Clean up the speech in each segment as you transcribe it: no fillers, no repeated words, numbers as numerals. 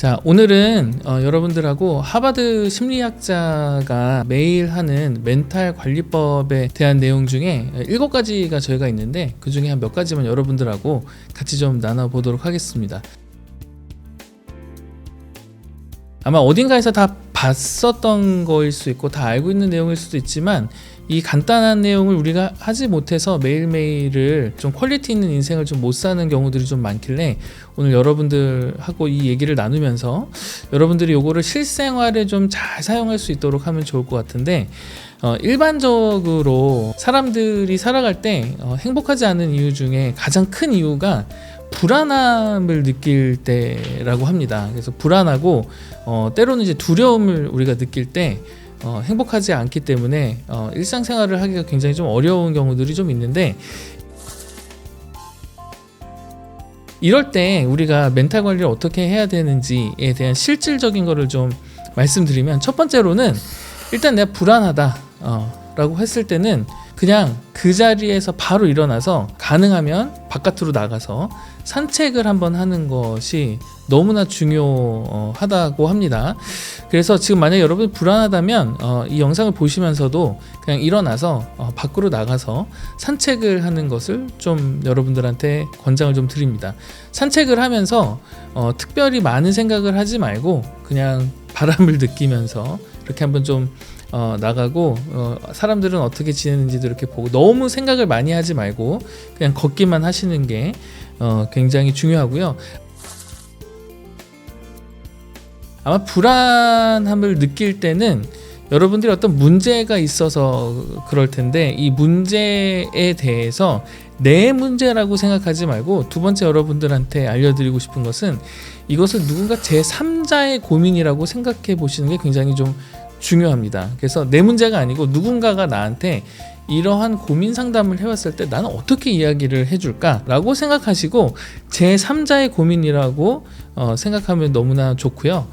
자, 오늘은 여러분들하고 하버드 심리학자가 매일 하는 멘탈 관리법에 대한 내용 중에 7가지가 저희가 있는데 그 중에 한 몇 가지만 여러분들하고 같이 좀 나눠보도록 하겠습니다. 아마 어딘가에서 다 봤었던 거일 수 있고 다 알고 있는 내용일 수도 있지만 이 간단한 내용을 우리가 하지 못해서 매일매일을 좀 퀄리티 있는 인생을 좀 못 사는 경우들이 좀 많길래 오늘 여러분들하고 이 얘기를 나누면서 여러분들이 요거를 실생활에 좀 잘 사용할 수 있도록 하면 좋을 것 같은데, 일반적으로 사람들이 살아갈 때 행복하지 않은 이유 중에 가장 큰 이유가 불안함을 느낄 때라고 합니다. 그래서 불안하고 때로는 이제 두려움을 우리가 느낄 때 행복하지 않기 때문에 일상생활을 하기가 굉장히 좀 어려운 경우들이 좀 있는데, 이럴 때 우리가 멘탈 관리를 어떻게 해야 되는지에 대한 실질적인 거를 좀 말씀드리면, 첫 번째로는 일단 내가 불안하다 라고 했을 때는 그냥 그 자리에서 바로 일어나서 가능하면 바깥으로 나가서 산책을 한번 하는 것이 너무나 중요하다고 합니다. 그래서 지금 만약에 여러분이 불안하다면 이 영상을 보시면서도 그냥 일어나서 밖으로 나가서 산책을 하는 것을 좀 여러분들한테 권장을 좀 드립니다. 산책을 하면서 특별히 많은 생각을 하지 말고 그냥 바람을 느끼면서 이렇게 한번 좀 나가고 사람들은 어떻게 지내는지도 이렇게 보고, 너무 생각을 많이 하지 말고 그냥 걷기만 하시는 게 굉장히 중요하고요. 아마 불안함을 느낄 때는 여러분들이 어떤 문제가 있어서 그럴 텐데, 이 문제에 대해서 내 문제라고 생각하지 말고, 두 번째 여러분들한테 알려드리고 싶은 것은 이것을 누군가 제3자의 고민이라고 생각해 보시는 게 굉장히 좀 중요합니다. 그래서 내 문제가 아니고 누군가가 나한테 이러한 고민 상담을 해왔을 때 나는 어떻게 이야기를 해줄까 라고 생각하시고 제3자의 고민이라고 생각하면 너무나 좋고요.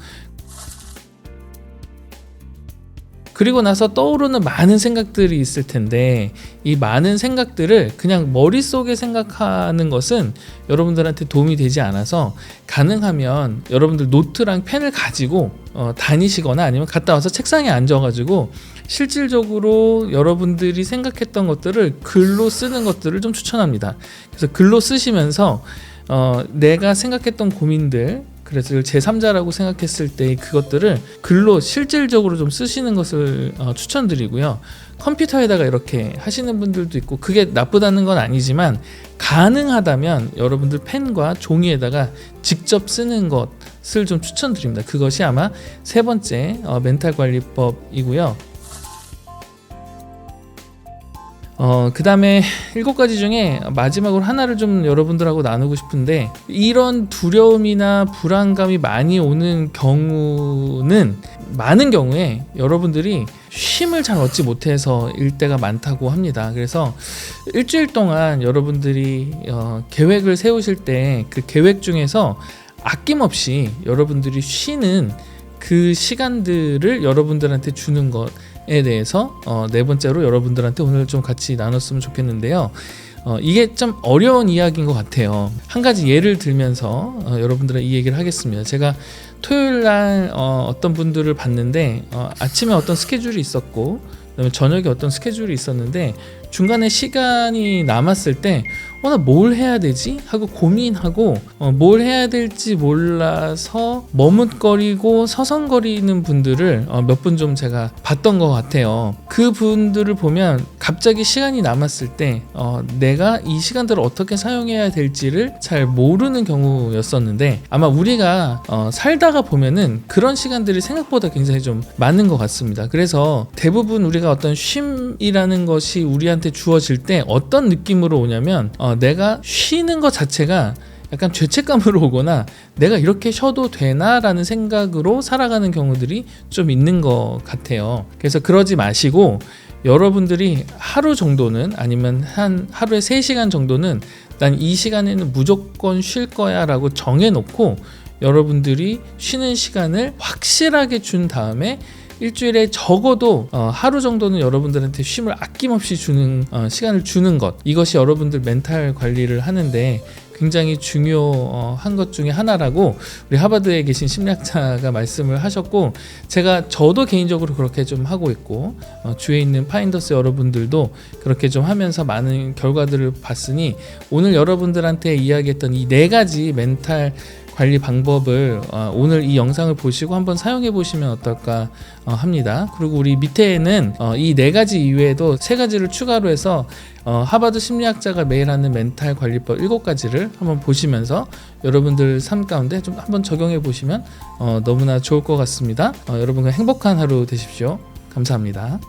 그리고 나서 떠오르는 많은 생각들이 있을 텐데, 이 많은 생각들을 그냥 머릿속에 생각하는 것은 여러분들한테 도움이 되지 않아서, 가능하면 여러분들 노트랑 펜을 가지고 다니시거나 아니면 갔다 와서 책상에 앉아가지고 실질적으로 여러분들이 생각했던 것들을 글로 쓰는 것들을 좀 추천합니다. 그래서 글로 쓰시면서 내가 생각했던 고민들, 그래서 제3자라고 생각했을 때 그것들을 글로 실질적으로 좀 쓰시는 것을 추천드리고요. 컴퓨터에다가 이렇게 하시는 분들도 있고, 그게 나쁘다는 건 아니지만 가능하다면 여러분들 펜과 종이에다가 직접 쓰는 것을 좀 추천드립니다. 그것이 아마 세 번째 멘탈 관리법이고요. 그 다음에 7가지 중에 마지막으로 하나를 좀 여러분들하고 나누고 싶은데, 이런 두려움이나 불안감이 많이 오는 경우는 많은 경우에 여러분들이 쉼을 잘 얻지 못해서일 때가 많다고 합니다. 그래서 일주일 동안 여러분들이 계획을 세우실 때 그 계획 중에서 아낌없이 여러분들이 쉬는 그 시간들을 여러분들한테 주는 것에 대해서 네 번째로 여러분들한테 오늘 좀 같이 나눴으면 좋겠는데요. 이게 좀 어려운 이야기인 것 같아요. 한 가지 예를 들면서 여러분들의 이 얘기를 하겠습니다. 제가 토요일날 어떤 분들을 봤는데, 아침에 어떤 스케줄이 있었고 그다음에 저녁에 어떤 스케줄이 있었는데, 중간에 시간이 남았을 때 나 뭘 해야 되지? 하고 고민하고 뭘 해야 될지 몰라서 머뭇거리고 서성거리는 분들을 몇 분 좀 제가 봤던 것 같아요. 그 분들을 보면 갑자기 시간이 남았을 때 내가 이 시간들을 어떻게 사용해야 될지를 잘 모르는 경우였었는데, 아마 우리가 살다가 보면은 그런 시간들이 생각보다 굉장히 좀 많은 것 같습니다. 그래서 대부분 우리가 어떤 쉼이라는 것이 우리한테 주어질 때 어떤 느낌으로 오냐면, 내가 쉬는 것 자체가 약간 죄책감으로 오거나 내가 이렇게 쉬어도 되나 라는 생각으로 살아가는 경우들이 좀 있는 것 같아요. 그래서 그러지 마시고 여러분들이 하루 정도는, 아니면 한 하루에 3시간 정도는 난 이 시간에는 무조건 쉴 거야 라고 정해놓고 여러분들이 쉬는 시간을 확실하게 준 다음에 일주일에 적어도 하루 정도는 여러분들한테 쉼을 아낌없이 주는 시간을 주는 것, 이것이 여러분들 멘탈 관리를 하는데 굉장히 중요한 것 중에 하나라고 우리 하버드에 계신 심리학자가 말씀을 하셨고, 저도 개인적으로 그렇게 좀 하고 있고 주위에 있는 파인더스 여러분들도 그렇게 좀 하면서 많은 결과들을 봤으니, 오늘 여러분들한테 이야기했던 이 4가지 멘탈 관리 방법을 오늘 이 영상을 보시고 한번 사용해 보시면 어떨까 합니다. 그리고 우리 밑에는 이 4가지 이외에도 3가지를 추가로 해서 하버드 심리학자가 매일 하는 멘탈 관리법 7가지를 한번 보시면서 여러분들 삶 가운데 좀 한번 적용해 보시면 너무나 좋을 것 같습니다. 여러분 행복한 하루 되십시오. 감사합니다.